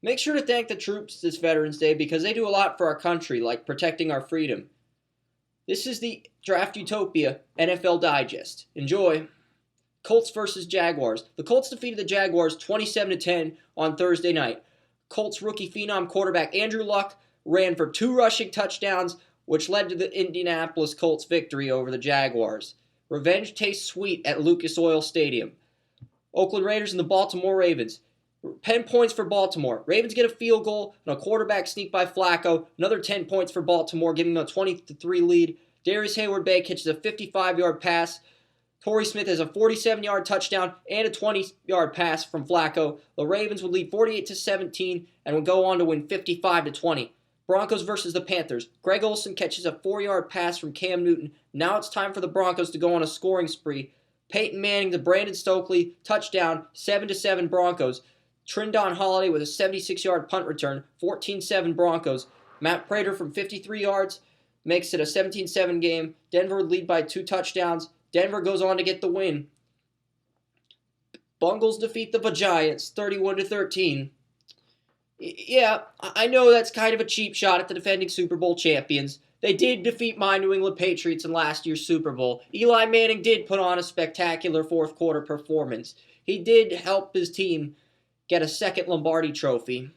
Make sure to thank the troops this Veterans Day because they do a lot for our country, like protecting our freedom. This is the Draft Utopia NFL Digest. Enjoy. Colts versus Jaguars. The Colts defeated the Jaguars 27-10 on Thursday night. Colts rookie phenom quarterback Andrew Luck ran for 2 rushing touchdowns, which led to the Indianapolis Colts victory over the Jaguars. Revenge tastes sweet at Lucas Oil Stadium. Oakland Raiders and the Baltimore Ravens. 10 points for Baltimore. Ravens get a field goal and a quarterback sneak by Flacco. Another 10 points for Baltimore, giving them a 20-3 lead. Darius Hayward-Bay catches a 55-yard pass. Torrey Smith has a 47-yard touchdown and a 20-yard pass from Flacco. The Ravens would lead 48-17 and would go on to win 55-20. Broncos versus the Panthers. Greg Olsen catches a 4-yard pass from Cam Newton. Now it's time for the Broncos to go on a scoring spree. Peyton Manning to Brandon Stokely, touchdown, 7-7 Broncos. Trindon Holiday with a 76-yard punt return, 14-7 Broncos. Matt Prater from 53 yards makes it a 17-7 game. Denver would lead by 2 touchdowns. Denver goes on to get the win. Bengals defeat the Giants 31-13. Yeah, I know that's kind of a cheap shot at the defending Super Bowl champions. They did defeat my New England Patriots in last year's Super Bowl. Eli Manning did put on a spectacular fourth quarter performance. He did help his team get a second Lombardi trophy.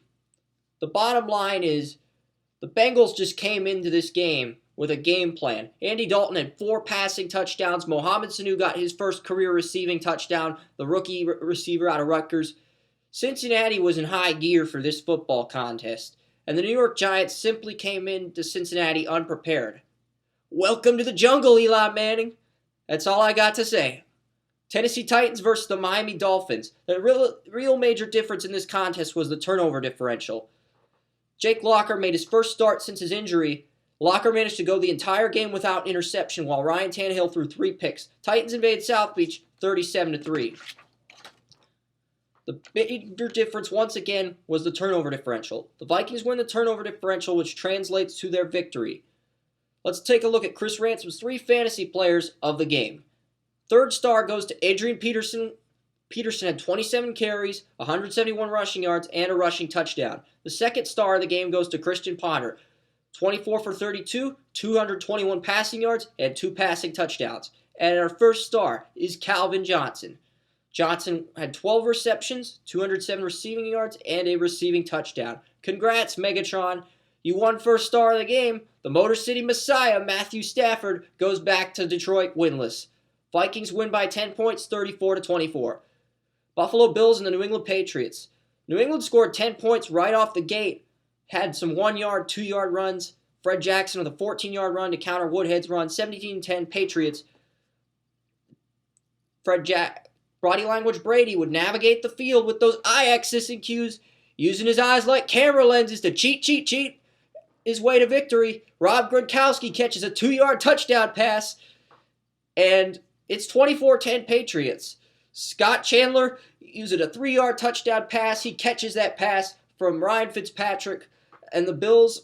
The bottom line is the Bengals just came into this game with a game plan. Andy Dalton had 4 passing touchdowns. Mohamed Sanu got his first career receiving touchdown, the rookie receiver out of Rutgers. Cincinnati was in high gear for this football contest, and the New York Giants simply came into Cincinnati unprepared. Welcome to the jungle, Eli Manning. That's all I got to say. Tennessee Titans versus the Miami Dolphins. The real major difference in this contest was the turnover differential. Jake Locker made his first start since his injury. Locker managed to go the entire game without interception while Ryan Tannehill threw 3 picks. Titans invaded South Beach 37-3. The major difference once again was the turnover differential. The Vikings win the turnover differential, which translates to their victory. Let's take a look at Chris Ransom's 3 fantasy players of the game. Third star goes to Adrian Peterson. Peterson had 27 carries, 171 rushing yards, and a rushing touchdown. The second star of the game goes to Christian Ponder. 24 for 32, 221 passing yards, and 2 passing touchdowns. And our first star is Calvin Johnson. Johnson had 12 receptions, 207 receiving yards, and a receiving touchdown. Congrats, Megatron. You won first star of the game. The Motor City Messiah, Matthew Stafford, goes back to Detroit winless. Vikings win by 10 points, 34-24. Buffalo Bills and the New England Patriots. New England scored 10 points right off the gate. Had some 1-yard, 2-yard runs. Fred Jackson with a 14-yard run to counter Woodhead's run. 17-10 Patriots. Body language Brady would navigate the field with those eye axis and cues, using his eyes like camera lenses to cheat his way to victory. Rob Gronkowski catches a 2-yard touchdown pass, and it's 24-10 Patriots. Scott Chandler uses a 3-yard touchdown pass. He catches that pass from Ryan Fitzpatrick, and the Bills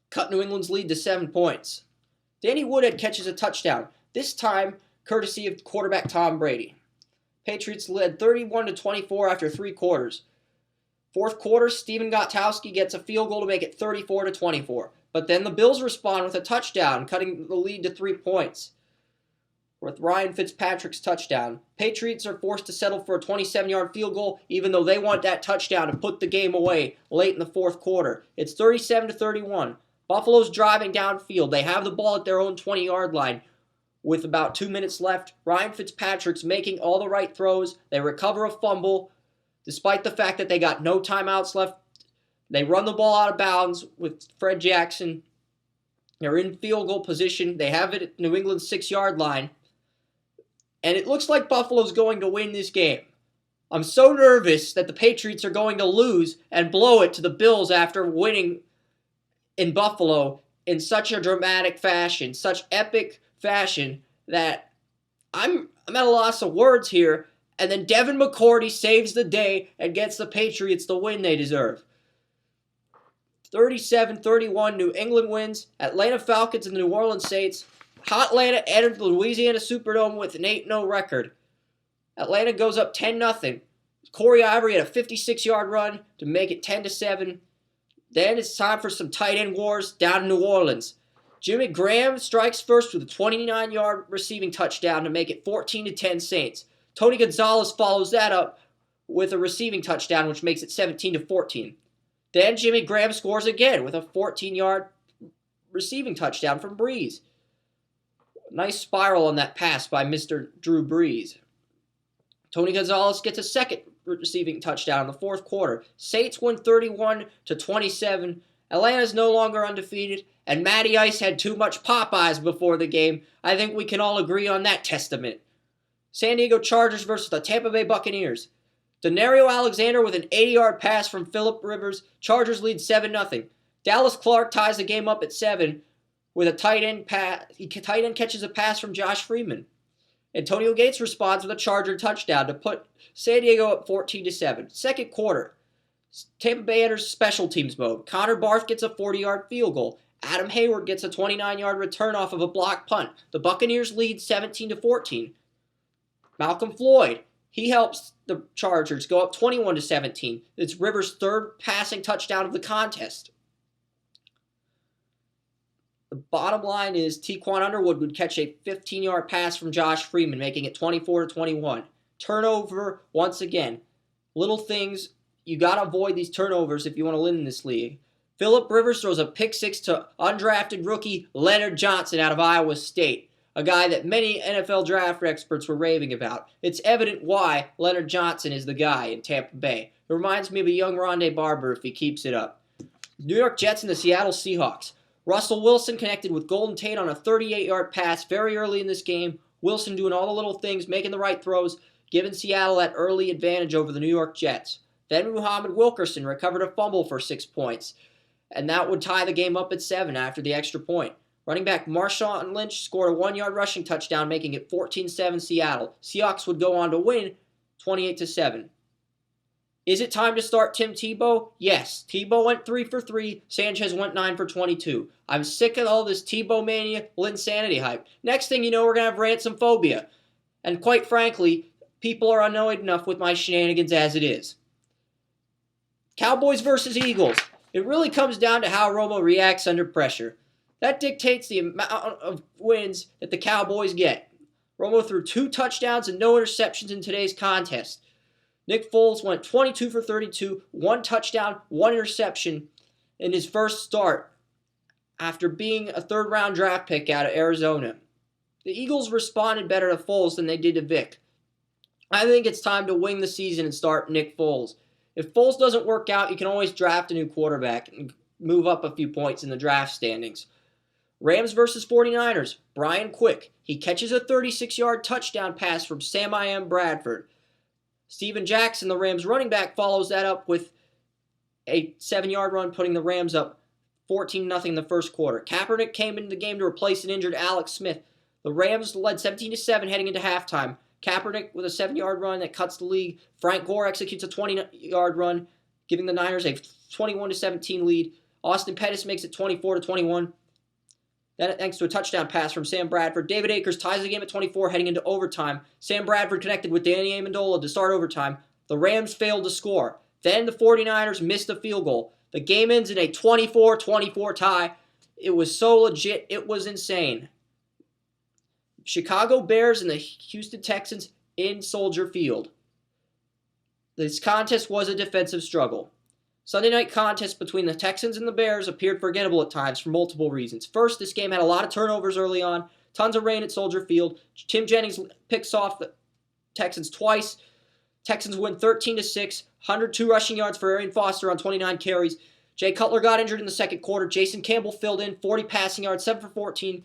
cut New England's lead to 7 points. Danny Woodhead catches a touchdown, this time courtesy of quarterback Tom Brady. Patriots led 31-24 after 3 quarters. Fourth quarter, Steven Gostkowski gets a field goal to make it 34-24. But then the Bills respond with a touchdown, cutting the lead to 3 points. With Ryan Fitzpatrick's touchdown, Patriots are forced to settle for a 27-yard field goal, even though they want that touchdown to put the game away late in the fourth quarter. It's 37-31. Buffalo's driving downfield. They have the ball at their own 20-yard line. With about 2 minutes left, Ryan Fitzpatrick's making all the right throws. They recover a fumble. Despite the fact that they got no timeouts left, they run the ball out of bounds with Fred Jackson. They're in field goal position. They have it at New England's 6-yard line. And it looks like Buffalo's going to win this game. I'm so nervous that the Patriots are going to lose and blow it to the Bills after winning in Buffalo in such a dramatic fashion, such epic fashion, that I'm at a loss of words here. And then Devin McCourty saves the day and gets the Patriots the win they deserve. 37-31, New England wins. Atlanta Falcons and the New Orleans Saints. Atlanta entered the Louisiana Superdome with an 8-0 record. Atlanta goes up 10-0. Corey Ivory had a 56-yard run to make it 10-7. Then it's time for some tight end wars down in New Orleans. Jimmy Graham strikes first with a 29-yard receiving touchdown to make it 14-10 Saints. Tony Gonzalez follows that up with a receiving touchdown, which makes it 17-14. Then Jimmy Graham scores again with a 14-yard receiving touchdown from Breeze. Nice spiral on that pass by Mr. Drew Brees. Tony Gonzalez gets a second receiving touchdown in the fourth quarter. Saints win 31-27. Atlanta's no longer undefeated, and Matty Ice had too much Popeyes before the game. I think we can all agree on that testament. San Diego Chargers versus the Tampa Bay Buccaneers. Denario Alexander with an 80-yard pass from Phillip Rivers. Chargers lead 7-0. Dallas Clark ties the game up at 7 with a tight end pass. Tight end catches a pass from Josh Freeman. Antonio Gates responds with a Charger touchdown to put San Diego up 14-7. Second quarter, Tampa Bay enters special teams mode. Connor Barth gets a 40-yard field goal. Adam Hayward gets a 29-yard return off of a blocked punt. The Buccaneers lead 17-14. Malcolm Floyd, he helps the Chargers go up 21-17. It's Rivers' third passing touchdown of the contest. The bottom line is Tequan Underwood would catch a 15-yard pass from Josh Freeman, making it 24-21. Turnover once again. Little things, you got to avoid these turnovers if you want to win in this league. Phillip Rivers throws a pick six to undrafted rookie Leonard Johnson out of Iowa State, a guy that many NFL draft experts were raving about. It's evident why Leonard Johnson is the guy in Tampa Bay. It reminds me of a young Rondé Barber if he keeps it up. New York Jets and the Seattle Seahawks. Russell Wilson connected with Golden Tate on a 38-yard pass very early in this game. Wilson doing all the little things, making the right throws, giving Seattle that early advantage over the New York Jets. Then Muhammad Wilkerson recovered a fumble for 6 points, and that would tie the game up at 7 after the extra point. Running back Marshawn Lynch scored a 1-yard rushing touchdown, making it 14-7 Seattle. Seahawks would go on to win 28-7. Is it time to start Tim Tebow? Yes. Tebow went 3 for 3. Sanchez went 9 for 22. I'm sick of all this Tebow mania, Linsanity hype. Next thing you know, we're going to have ransom phobia. And quite frankly, people are annoyed enough with my shenanigans as it is. Cowboys versus Eagles. It really comes down to how Romo reacts under pressure. That dictates the amount of wins that the Cowboys get. Romo threw 2 touchdowns and no interceptions in today's contest. Nick Foles went 22 for 32, 1 touchdown, 1 interception in his first start after being a third-round draft pick out of Arizona. The Eagles responded better to Foles than they did to Vic. I think it's time to wing the season and start Nick Foles. If Foles doesn't work out, you can always draft a new quarterback and move up a few points in the draft standings. Rams versus 49ers. Brian Quick. He catches a 36-yard touchdown pass from Sam I. M. Bradford. Steven Jackson, the Rams running back, follows that up with a 7-yard run, putting the Rams up 14-0 in the first quarter. Kaepernick came into the game to replace an injured Alex Smith. The Rams led 17-7 heading into halftime. Kaepernick with a 7-yard run that cuts the lead. Frank Gore executes a 20-yard run, giving the Niners a 21-17 lead. Austin Pettis makes it 24-21. Then thanks to a touchdown pass from Sam Bradford. David Akers ties the game at 24 heading into overtime. Sam Bradford connected with Danny Amendola to start overtime. The Rams failed to score. Then the 49ers missed a field goal. The game ends in a 24-24 tie. It was so legit, it was insane. Chicago Bears and the Houston Texans in Soldier Field. This contest was a defensive struggle. Sunday night contest between the Texans and the Bears appeared forgettable at times for multiple reasons. First, this game had a lot of turnovers early on, tons of rain at Soldier Field. Tim Jennings picks off the Texans twice. Texans win 13-6, 102 rushing yards for Arian Foster on 29 carries. Jay Cutler got injured in the second quarter. Jason Campbell filled in, 40 passing yards, 7 for 14.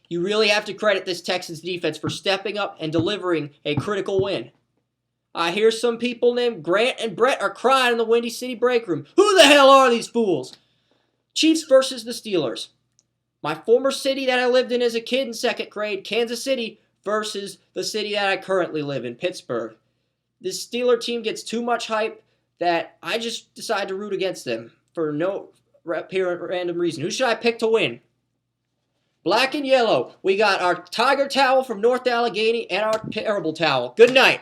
You really have to credit this Texans defense for stepping up and delivering a critical win. I hear some people named Grant and Brett are crying in the Windy City break room. Who the hell are these fools? Chiefs versus the Steelers. My former city that I lived in as a kid in second grade, Kansas City, versus the city that I currently live in, Pittsburgh. This Steeler team gets too much hype that I just decide to root against them for no apparent random reason. Who should I pick to win? Black and yellow. We got our tiger towel from North Allegheny and our terrible towel. Good night.